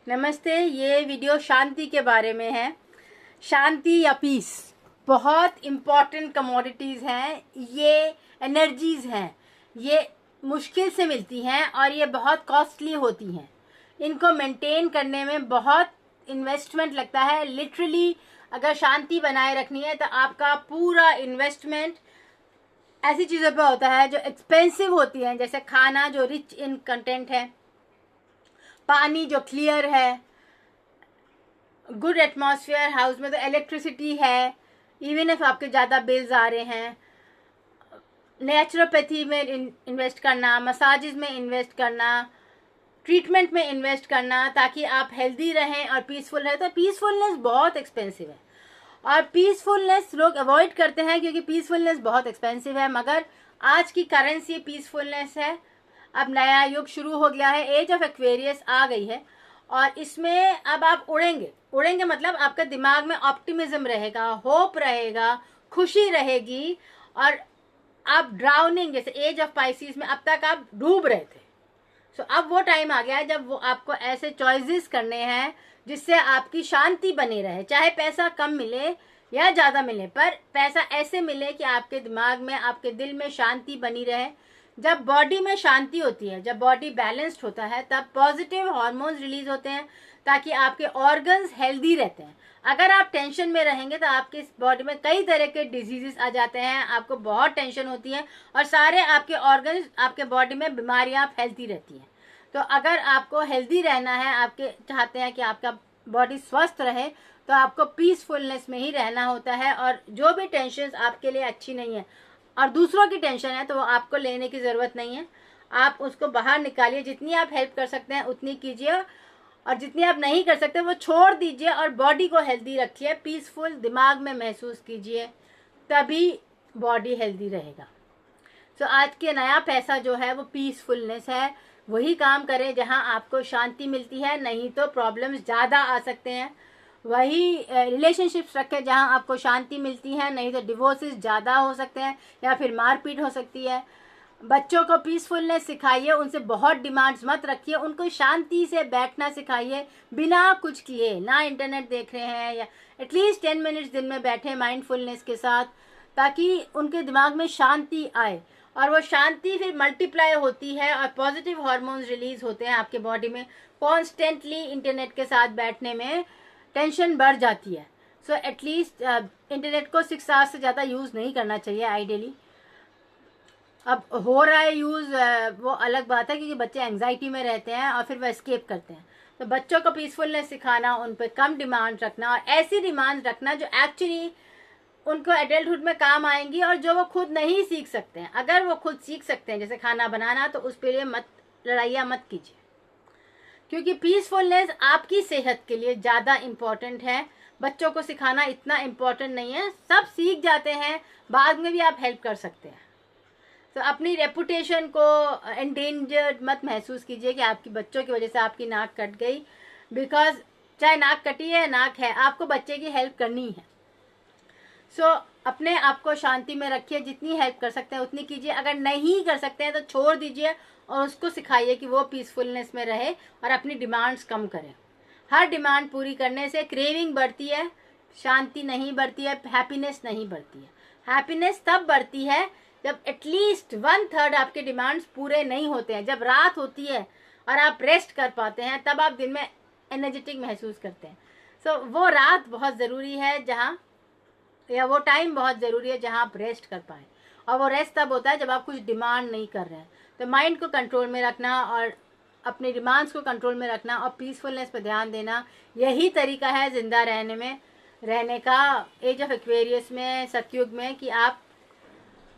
नमस्ते। ये वीडियो शांति के बारे में है। शांति या पीस बहुत इम्पॉर्टेंट कमोडिटीज़ हैं। ये एनर्जीज़ हैं, ये मुश्किल से मिलती हैं और ये बहुत कॉस्टली होती हैं। इनको मेंटेन करने में बहुत इन्वेस्टमेंट लगता है। लिटरली अगर शांति बनाए रखनी है तो आपका पूरा इन्वेस्टमेंट ऐसी चीज़ों पे होता है जो एक्सपेंसिव होती हैं, जैसे खाना जो रिच इन कंटेंट है, पानी जो क्लियर है, गुड एटमॉस्फेयर हाउस में, तो इलेक्ट्रिसिटी है, इवन इफ आपके ज़्यादा बिल्स आ रहे हैं, नेचुरोपैथी में इन्वेस्ट करना, मसाजेस में इन्वेस्ट करना, ट्रीटमेंट में इन्वेस्ट करना ताकि आप हेल्दी रहें और पीसफुल रहें। तो पीसफुलनेस बहुत एक्सपेंसिव है और पीसफुलनेस लोग अवॉइड करते हैं क्योंकि पीसफुलनेस बहुत एक्सपेंसिव है। मगर आज की करेंसी पीसफुलनेस है। अब नया युग शुरू हो गया है, एज ऑफ एक्वेरियस आ गई है और इसमें अब आप उड़ेंगे मतलब आपका दिमाग में ऑप्टिमिज्म रहेगा, होप रहेगा, खुशी रहेगी और आप ड्राउनिंग, जैसे एज ऑफ पाइसिस में अब तक आप डूब रहे थे। सो अब वो टाइम आ गया है जब वो आपको ऐसे चॉइसेस करने हैं जिससे आपकी शांति बनी रहे। चाहे पैसा कम मिले या ज़्यादा मिले, पर पैसा ऐसे मिले कि आपके दिमाग में, आपके दिल में शांति बनी रहे। जब बॉडी में शांति होती है, जब बॉडी बैलेंस्ड होता है, तब पॉजिटिव हार्मोन्स रिलीज होते हैं ताकि आपके ऑर्गन्स हेल्दी रहते हैं। अगर आप टेंशन में रहेंगे तो आपकी बॉडी में कई तरह के डिजीजेस आ जाते हैं, आपको बहुत टेंशन होती है और सारे आपके ऑर्गन्स, आपके बॉडी में बीमारियां फैलती रहती हैं। तो अगर आपको हेल्दी रहना है, आपके चाहते हैं कि आपका बॉडी स्वस्थ रहे, तो आपको पीसफुलनेस में ही रहना होता है। और जो भी टेंशन आपके लिए अच्छी नहीं है और दूसरों की टेंशन है तो वो आपको लेने की ज़रूरत नहीं है, आप उसको बाहर निकालिए। जितनी आप हेल्प कर सकते हैं उतनी कीजिए और जितनी आप नहीं कर सकते वो छोड़ दीजिए और बॉडी को हेल्दी रखिए, पीसफुल दिमाग में महसूस कीजिए, तभी बॉडी हेल्दी रहेगा। तो आज के नया पैसा जो है वो पीसफुलनेस है। वही काम करें जहां आपको शांति मिलती है, नहीं तो प्रॉब्लम्स ज़्यादा आ सकते हैं। वही रिलेशनशिप्स रखें जहां आपको शांति मिलती है, नहीं तो डिवोर्सेस ज़्यादा हो सकते हैं या फिर मारपीट हो सकती है। बच्चों को पीसफुलनेस सिखाइए, उनसे बहुत डिमांड्स मत रखिए, उनको शांति से बैठना सिखाइए बिना कुछ किए, ना इंटरनेट देख रहे हैं, या एटलीस्ट 10 मिनट्स दिन में बैठे माइंडफुलनेस के साथ, ताकि उनके दिमाग में शांति आए और वो शांति फिर मल्टीप्लाई होती है और पॉजिटिव हार्मोन्स रिलीज होते हैं आपके बॉडी में। कॉन्स्टेंटली इंटरनेट के साथ बैठने में टेंशन बढ़ जाती है। सो एटलीस्ट इंटरनेट को 6 आवर्स से ज़्यादा यूज़ नहीं करना चाहिए आइडियली। अब हो रहा है यूज़, वो अलग बात है क्योंकि बच्चे एंग्जाइटी में रहते हैं और फिर वो एस्केप करते हैं। तो बच्चों को पीसफुलनेस सिखाना, उन पर कम डिमांड रखना और ऐसी डिमांड रखना जो एक्चुअली उनको एडल्टहुड में काम आएंगी और जो वो खुद नहीं सीख सकते हैं। अगर वो खुद सीख सकते हैं जैसे खाना बनाना, तो उस पर लड़ाइयाँ मत कीजिए क्योंकि पीसफुलनेस आपकी सेहत के लिए ज़्यादा इम्पॉर्टेंट है। बच्चों को सिखाना इतना इम्पॉर्टेंट नहीं है, सब सीख जाते हैं, बाद में भी आप हेल्प कर सकते हैं। तो अपनी रेपुटेशन को एंडेंजर्ड मत महसूस कीजिए कि आपकी बच्चों की वजह से आपकी नाक कट गई, बिकॉज चाहे नाक कटी है, नाक है, आपको बच्चे की हेल्प करनी है। सो अपने आप को शांति में रखिए, जितनी हेल्प कर सकते हैं उतनी कीजिए। अगर नहीं कर सकते हैं तो छोड़ दीजिए और उसको सिखाइए कि वो पीसफुलनेस में रहे और अपनी डिमांड्स कम करें। हर डिमांड पूरी करने से क्रेविंग बढ़ती है, शांति नहीं बढ़ती है, हैप्पीनेस नहीं बढ़ती है। हैप्पीनेस तब बढ़ती है जब एटलीस्ट 1/3 आपके डिमांड्स पूरे नहीं होते हैं। जब रात होती है और आप रेस्ट कर पाते हैं, तब आप दिन में एनर्जेटिक महसूस करते हैं। सो वो रात बहुत ज़रूरी है जहाँ, या वो टाइम बहुत ज़रूरी है जहाँ आप रेस्ट कर पाएँ, और वो रेस्ट तब होता है जब आप कुछ डिमांड नहीं कर रहे हैं। तो माइंड को कंट्रोल में रखना और अपने डिमांड्स को कंट्रोल में रखना और पीसफुलनेस पर ध्यान देना, यही तरीका है ज़िंदा रहने का एज ऑफ एक्वेरियस में, सतयुग में, कि आप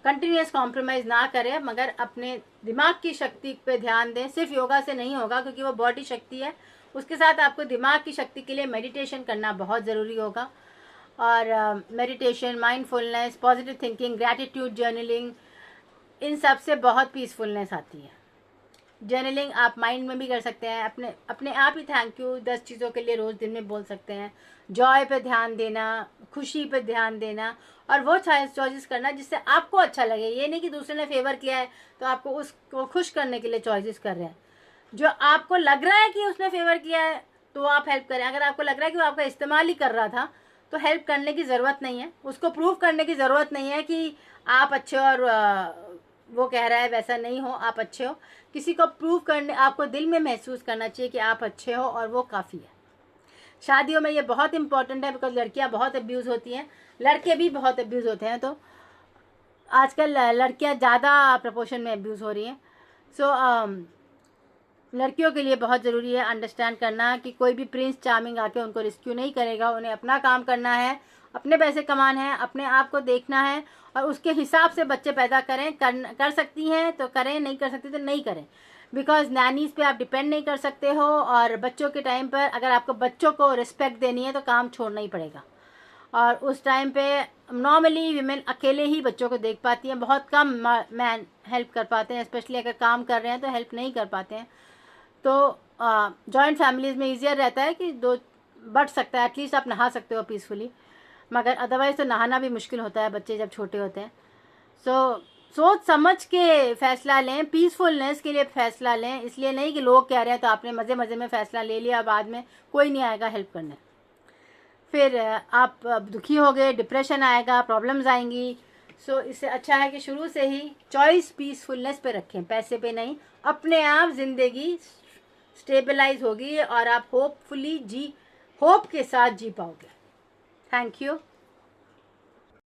कंटिन्यूस कॉम्प्रोमाइज़ ना करें मगर अपने दिमाग की शक्ति पे ध्यान दें। सिर्फ योगा से नहीं होगा क्योंकि वो बॉडी शक्ति है, उसके साथ आपको दिमाग की शक्ति के लिए मेडिटेशन करना बहुत ज़रूरी होगा। और meditation, mindfulness, positive thinking, gratitude, journaling, इन सब से बहुत पीसफुलनेस आती है। जर्नलिंग आप माइंड में भी कर सकते हैं, अपने आप ही थैंक यू 10 चीज़ों के लिए रोज़ दिन में बोल सकते हैं। जॉय पे ध्यान देना, खुशी पे ध्यान देना और वो चॉइसेस करना जिससे आपको अच्छा लगे। ये नहीं कि दूसरे ने फेवर किया है तो आपको उसको खुश करने के लिए चॉइसेस कर रहे हैं। जो आपको लग रहा है कि उसने फेवर किया है, तो आप हेल्प करें। अगर आपको लग रहा है कि वो आपका इस्तेमाल ही कर रहा था तो हेल्प करने की ज़रूरत नहीं है, उसको प्रूव करने की ज़रूरत नहीं है कि आप अच्छे हो और वो कह रहा है वैसा नहीं हो, आप अच्छे हो। किसी को प्रूव करने, आपको दिल में महसूस करना चाहिए कि आप अच्छे हो और वो काफ़ी है। शादियों में ये बहुत इंपॉर्टेंट है, बिकॉज लड़कियां बहुत अब्यूज़ होती हैं, लड़के भी बहुत अब्यूज़ होते हैं। तो आजकल लड़कियां ज़्यादा प्रपोर्शन में अब्यूज़ हो रही हैं। सो लड़कियों के लिए बहुत ज़रूरी है अंडरस्टैंड करना कि कोई भी प्रिंस चार्मिंग आके उनको रिस्क्यू नहीं करेगा। उन्हें अपना काम करना है, अपने पैसे कमाने हैं, अपने आप को देखना है और उसके हिसाब से बच्चे पैदा करें। कर सकती हैं तो करें, नहीं कर सकती तो नहीं करें। बिकॉज नैनीज़ पे आप डिपेंड नहीं कर सकते हो, और बच्चों के टाइम पर अगर आपको बच्चों को रिस्पेक्ट देनी है तो काम छोड़ना ही पड़ेगा। और उस टाइम पे नॉर्मली विमेन अकेले ही बच्चों को देख पाती हैं, बहुत कम मैन हेल्प कर पाते हैं, स्पेशली अगर काम कर रहे हैं तो हेल्प नहीं कर पाते हैं। तो जॉइंट फैमिलीज़ में ईजियर रहता है कि दो बट सकता है, एटलीस्ट आप नहा सकते हो पीसफुली, मगर अदरवाइज़ तो नहाना भी मुश्किल होता है बच्चे जब छोटे होते हैं। सो सोच समझ के फ़ैसला लें, पीसफुलनेस के लिए फ़ैसला लें, इसलिए नहीं कि लोग कह रहे हैं तो आपने मज़े मज़े में फ़ैसला ले लिया, बाद में कोई नहीं आएगा हेल्प करने, फिर आप दुखी हो गए, डिप्रेशन आएगा, प्रॉब्लम्स आएंगी। सो इससे अच्छा है कि शुरू से ही चॉइस पीसफुलनेस पे रखें, पैसे पे नहीं। अपने आप ज़िंदगी स्टेबलाइज होगी और आप होप के साथ जी पाओगे। Thank you.